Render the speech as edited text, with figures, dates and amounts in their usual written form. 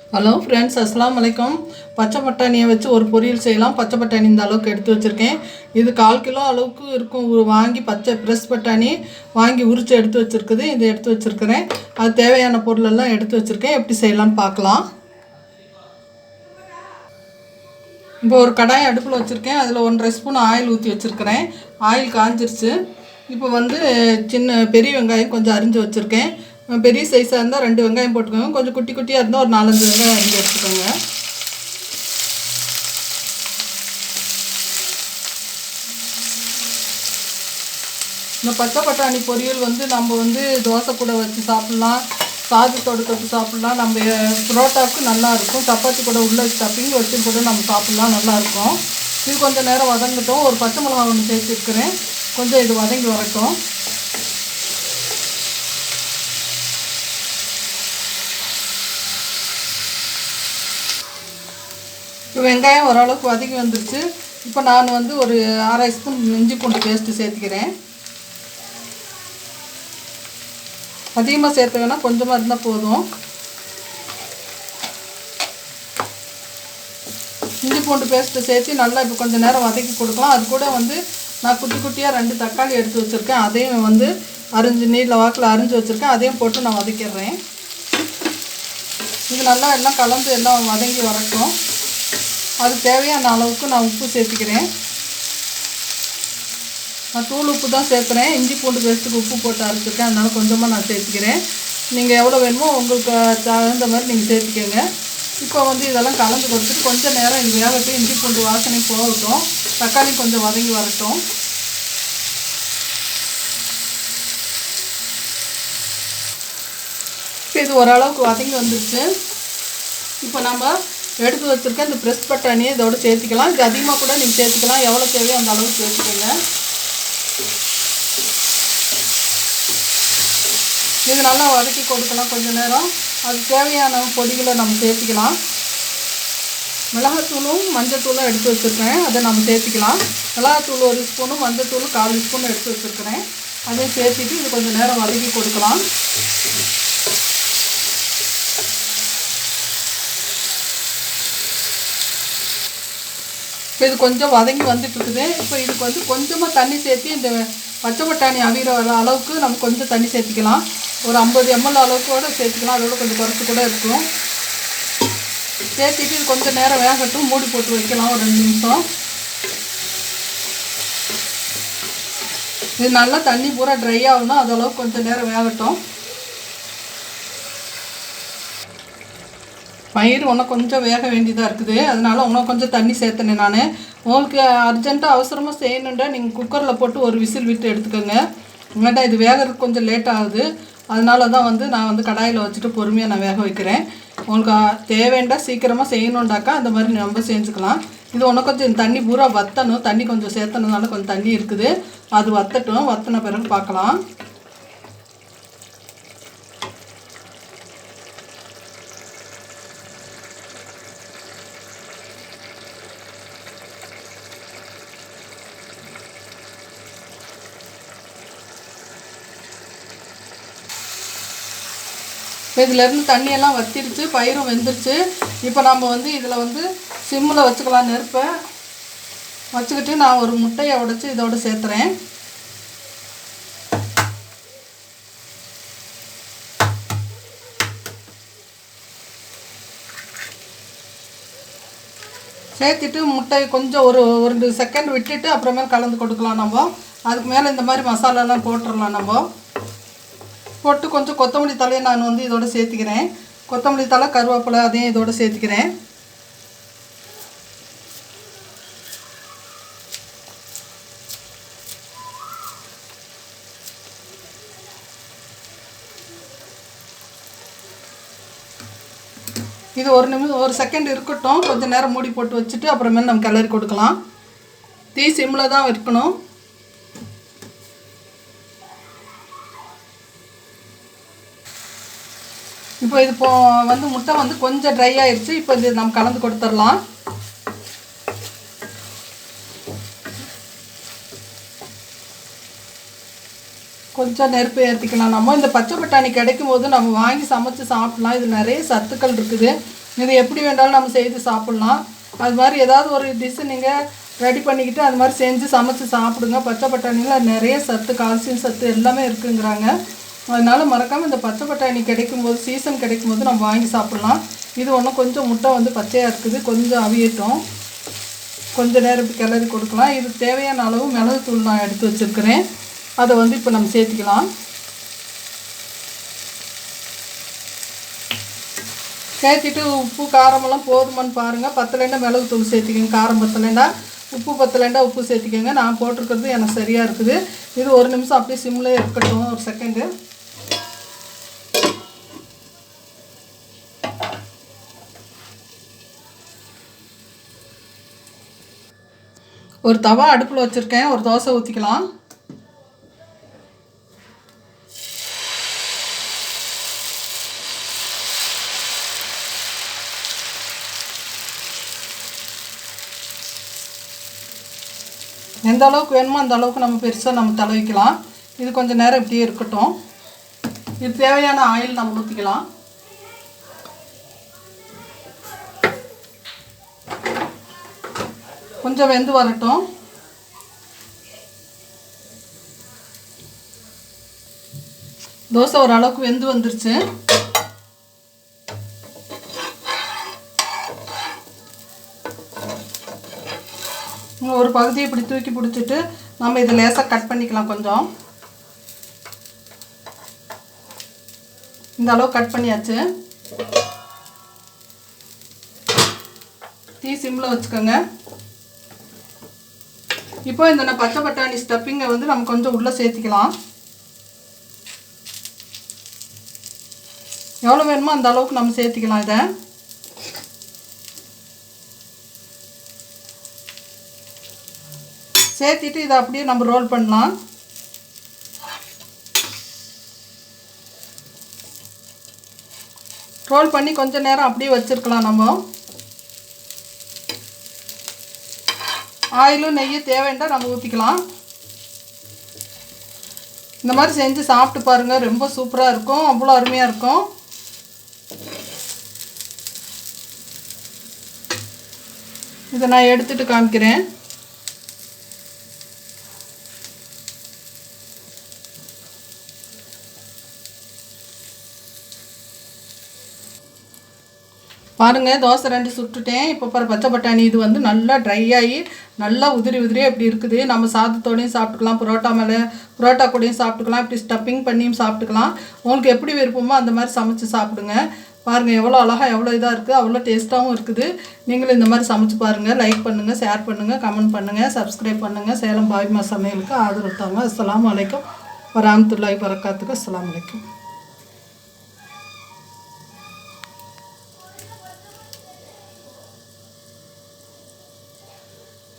Hello friends, அஸ்ஸலாமு அலைக்கும். பச்சை பட்டாணியை வச்சு ஒரு பொரியல் செய்யலாம். பச்சை பட்டாணி இந்த அளவுக்கு எடுத்து வச்சுருக்கேன். இது 1/4 கிலோ அளவுக்கு இருக்கும். வாங்கி பச்சை ஃப்ரெஷ் பட்டாணி வாங்கி உரித்து எடுத்து வச்சுருக்குது. இதை எடுத்து வச்சுருக்கிறேன். அது தேவையான பொருளெல்லாம் எடுத்து வச்சுருக்கேன். எப்படி செய்யலான்னு பார்க்கலாம். இப்போ ஒரு கடாய் அடுப்பில் வச்சுருக்கேன். அதில் 1½ ஸ்பூன் ஆயில் ஊற்றி வச்சுருக்கிறேன். ஆயில் காஞ்சிருச்சு. இப்போ பெரிய வெங்காயம் கொஞ்சம் அரிஞ்சு வச்சுருக்கேன். பெரிய சைஸாக இருந்தால் 2 வெங்காயம் போட்டுக்கோங்க. கொஞ்சம் குட்டி குட்டியாக இருந்தால் ஒரு 4-5 வெங்காயம் அரிஞ்சு எடுத்துக்கோங்க. இந்த பச்சை பட்டாணி பொரியல் நம்ம தோசை கூட வச்சு சாப்பிட்லாம், சாதத்தோடு தொட்டு சாப்பிட்லாம். நம்ம புரோட்டாவுக்கு நல்லாயிருக்கும். சப்பாத்தி கூட உள்ள ஸ்டஃபிங் வச்சு கூட நம்ம சாப்பிட்லாம், நல்லாயிருக்கும். இது கொஞ்சம் நேரம் வதங்கட்டும். ஒரு பச்சை மிளகா ஒன்று சேர்த்துருக்கிறேன். கொஞ்சம் இது வதங்கி வரட்டும். இப்போ வெங்காயம் ஓரளவுக்கு வதக்கி வந்துருச்சு. இப்போ நான் ஒரு 1/2 ஸ்பூன் இஞ்சி பூண்டு பேஸ்ட்டு சேர்த்துக்கிறேன். அதிகமாக சேர்த்து வேணால் கொஞ்சமாக இருந்தால் போதும். இஞ்சி பூண்டு பேஸ்ட்டு சேர்த்து நல்லா இப்போ கொஞ்சம் நேரம் வதக்கி கொடுக்கலாம். அது கூட நான் குட்டி குட்டியாக 2 தக்காளி எடுத்து வச்சுருக்கேன். அதையும் அரிஞ்சு நீல வாக்கில் அரிஞ்சு வச்சுருக்கேன். அதையும் போட்டு நான் வதக்கிடுறேன். இது நல்லா எல்லாம் கலந்து எல்லாம் வதங்கி வரட்டும். அது தேவையான அளவுக்கு நான் உப்பு சேர்த்துக்கிறேன். நான் தூள் உப்பு தான் சேர்த்துறேன். இஞ்சி பூண்டு பேஸ்ட்டுக்கு உப்பு போட்டு அரைச்சிருக்கேன். அதனால் கொஞ்சமாக நான் சேர்த்துக்கிறேன். நீங்கள் எவ்வளோ வேணுமோ உங்களுக்கு தகுந்த மாதிரி நீங்கள் சேர்த்துக்கோங்க. இப்போ இதெல்லாம் கலந்து கொடுத்துட்டு கொஞ்சம் நேரம் இது வேகட்டும். இஞ்சி பூண்டு வாசனை போகட்டும். தக்காளி கொஞ்சம் வதங்கி வரட்டும். இப்போ இது ஓரளவுக்கு வதங்கி வந்துருச்சு. இப்போ நம்ம எடுத்து வச்சுருக்க இந்த ஃப்ரெஷ் பட்டாணியை இதோடு சேர்த்துக்கலாம். இது அதிகமாக கூட நீங்கள் சேர்த்துக்கலாம். எவ்வளோ தேவையோ அந்த அளவுக்கு சேர்த்துக்கோங்க. இது நல்லா வதக்கி கொடுக்கலாம் கொஞ்சம் நேரம். அது தேவையான பொடிகளை நம்ம சேர்த்துக்கலாம். மிளகாத்தூளும் மஞ்சத்தூளும் எடுத்து வச்சுருக்கேன். அதை நம்ம சேர்த்துக்கலாம். மிளகாத்தூள் 1 ஸ்பூனும் மஞ்சத்தூள் 1/4 ஸ்பூன் எடுத்து வச்சுருக்கிறேன். அதையும் சேர்த்துட்டு இது கொஞ்சம் நேரம் வதக்கி கொடுக்கலாம். இப்போ இது கொஞ்சம் வதங்கி வந்துட்டுருக்குது. இப்போ இதுக்கு கொஞ்சமாக தண்ணி சேர்த்து இந்த பச்சை பட்டாணி அவிகிற அளவுக்கு நம்ம கொஞ்சம் தண்ணி சேர்த்துக்கலாம். ஒரு 50 ml அளவுக்கு கூட சேர்த்துக்கலாம். அதோட கொஞ்சம் குறைச்சி கூட இருக்கும். சேர்த்துட்டு இது கொஞ்சம் நேரம் வேகட்டும். மூடி போட்டு வைக்கலாம் ஒரு 2 நிமிஷம். இது நல்லா தண்ணி பூரா ட்ரை ஆகணும். அதளவுக்கு கொஞ்சம் நேரம் வேகட்டும். பயிர் இன்னும் கொஞ்சம் வேக வேண்டியதாக இருக்குது. அதனால் இன்னும் கொஞ்சம் தண்ணி சேர்த்தனேன் நான். உங்களுக்கு அர்ஜென்ட்டாக அவசரமாக செய்யணுன்றா நீங்கள் குக்கரில் போட்டு ஒரு விசில் விட்டு எடுத்துக்கோங்க. இல்லாட்டா இது வேகிறதுக்கு கொஞ்சம் லேட் ஆகுது. அதனால தான் நான் கடாயில் வச்சுட்டு பொறுமையாக நான் வேக வைக்கிறேன். உங்களுக்கு தேவைண்டா சீக்கிரமாக செய்யணுண்டாக்கா அந்த மாதிரி நம்ம செஞ்சுக்கலாம். இது இன்னும் கொஞ்சம் தண்ணி பூரா வற்றணும். தண்ணி கொஞ்சம் சேர்த்தனதுனால கொஞ்சம் தண்ணி இருக்குது. அது வற்றட்டும். வற்றின பிறகு பார்க்கலாம். இதிலேருந்து தண்ணியெல்லாம் வற்றிருச்சு. பயிரும் வெந்துருச்சு. இப்போ நம்ம இதில் சிம்மில் வச்சுக்கலாம். நெருப்பை வச்சுக்கிட்டு நான் ஒரு முட்டையை உடைச்சி இதோடு சேர்த்துறேன். சேர்த்துட்டு முட்டையை கொஞ்சம் ஒரு 2 செகண்ட் விட்டுட்டு அப்புறமேல் கலந்து கொடுக்கலாம். நம்ம அதுக்கு மேலே இந்த மாதிரி மசாலாலாம் போட்டுடலாம். நம்ம போட்டு கொஞ்சம் கொத்தமல்லி தலையை நான் இதோடு சேர்த்துக்கிறேன். கொத்தமல்லி தலை, கருவேப்பிலை அதையும் இதோடு சேர்த்துக்கிறேன். இது ஒரு செகண்ட் இருக்கட்டும். கொஞ்சம் நேரம் மூடி போட்டு வச்சுட்டு அப்புறமேல் நம்ம கிளறி கொடுக்கலாம். தீ சிம்மில் தான் இருக்கணும். இப்போ இது முட்டை கொஞ்சம் ட்ரை ஆயிடுச்சு. இப்போ இது நம்ம கலந்து கொடுத்துடலாம். கொஞ்சம் நெருப்பு ஏற்றிக்கலாம். நம்ம இந்த பச்சை பட்டாணி கிடைக்கும் போது நம்ம வாங்கி சமைச்சு சாப்பிட்லாம். இது நிறைய சத்துக்கள் இருக்குது. இது எப்படி வேண்டாலும் நம்ம செய்து சாப்பிட்லாம். அது மாதிரி ஏதாவது ஒரு டிஷ்ஷு நீங்கள் ரெடி பண்ணிக்கிட்டு அது மாதிரி செஞ்சு சமைச்சு சாப்பிடுங்க. பச்சை பட்டாணியில் நிறைய சத்து, கால்சியம் சத்து எல்லாமே இருக்குங்கிறாங்க. அதனால் மறக்காமல் இந்த பச்சை பட்டாணி கிடைக்கும்போது, சீசன் கிடைக்கும்போது நம்ம வாங்கி சாப்பிட்லாம். இது ஒன்றும் கொஞ்சம் முட்டை வந்து பச்சையாக இருக்குது, கொஞ்சம் அவியட்டும். கொஞ்சம் நேரம் இப்படி கிளறி கொடுக்கலாம். இது தேவையான அளவு மிளகுத்தூள் நான் எடுத்து வச்சுருக்கிறேன். அதை வந்து இப்போ நம்ம சேர்த்திக்கலாம். சேர்த்திட்டு உப்பு காரமெல்லாம் போதுமான்னு பாருங்கள். பத்தலைண்டா மிளகுத்தூள் சேர்த்திக்கங்க. காரம் பத்தலைண்டா, உப்பு பத்தலைண்டா உப்பு சேர்த்திக்கங்க. நான் போட்டிருக்கிறது எனக்கு சரியாக இருக்குது. இது ஒரு நிமிஷம் அப்படியே சிம்மில் இருக்கட்டும், ஒரு செகண்டு. ஒரு தவா அடுப்பில் வச்சுருக்கேன். ஒரு தோசை ஊற்றிக்கலாம். எந்த அளவுக்கு வேணுமோ அந்த அளவுக்கு நம்ம பெருசாக நம்ம தடவிக்கலாம். இது கொஞ்சம் நேரம் இப்படியே இருக்கட்டும். இது தேவையான ஆயில் நம்ம ஊற்றிக்கலாம். கொஞ்சம் வெந்து வரட்டும். தோசை ஓரளவுக்கு வெந்து வந்துருச்சு. ஒரு பகுதியை இப்படி தூக்கி பிடிச்சிட்டு நம்ம இதை லேசாக கட் பண்ணிக்கலாம். கொஞ்சம் இந்த அளவு கட் பண்ணியாச்சு. தீ சிம்மில் வச்சுக்கோங்க. இப்போ இந்த பச்சை பட்டாணி ஸ்டஃபிங்கை வந்து நம்ம கொஞ்சம் உள்ளே சேர்த்திக்கலாம். எவ்வளோ வேணுமோ அந்த அளவுக்கு நம்ம சேர்த்திக்கலாம். இதை சேர்த்திட்டு இதை அப்படியே நம்ம ரோல் பண்ணலாம். ரோல் பண்ணி கொஞ்சம் நேரம் அப்படியே வச்சுருக்கலாம். நம்ம ஆயிலும் நெய்யும் தேவைன்னா நம்ம ஊற்றிக்கலாம். இந்த மாதிரி செஞ்சு சாப்பிட்டு பாருங்கள். ரொம்ப சூப்பராக இருக்கும், அவ்வளோ அருமையாக இருக்கும். இதை நான் எடுத்துகிட்டு காமிக்கிறேன். பாருங்கள், தோசை 2 சுட்டுட்டேன். இப்போ பச்சை பட்டாணி இது வந்து நல்லா ட்ரை ஆகி நல்லா உதிரி உதிரியாக இப்படி இருக்குது. நம்ம சாதத்தோடையும் சாப்பிட்டுக்கலாம், புரோட்டா கூடயும் சாப்பிட்டுக்கலாம், இப்படி ஸ்டஃபிங் பண்ணியும் சாப்பிட்டுக்கலாம். உங்களுக்கு எப்படி விருப்பமோ அந்த மாதிரி சமைச்சு சாப்பிடுங்க. பாருங்கள் எவ்வளோ அழகாக, எவ்வளோ இதாக இருக்குது, அவ்வளோ டேஸ்ட்டாகவும் இருக்குது. நீங்களும் இந்த மாதிரி சமைச்சு பாருங்கள். லைக் பண்ணுங்கள், ஷேர் பண்ணுங்கள், கமெண்ட் பண்ணுங்கள், சப்ஸ்கிரைப் பண்ணுங்கள். சேலம் பாபிமா சமையலுக்கு ஆதரவு தாங்க. அஸ்ஸலாமு அலைக்கும் வரஹ்மத்துல்லாஹி வபரகாத்துஹு. அஸ்ஸலாமு அலைக்கும்.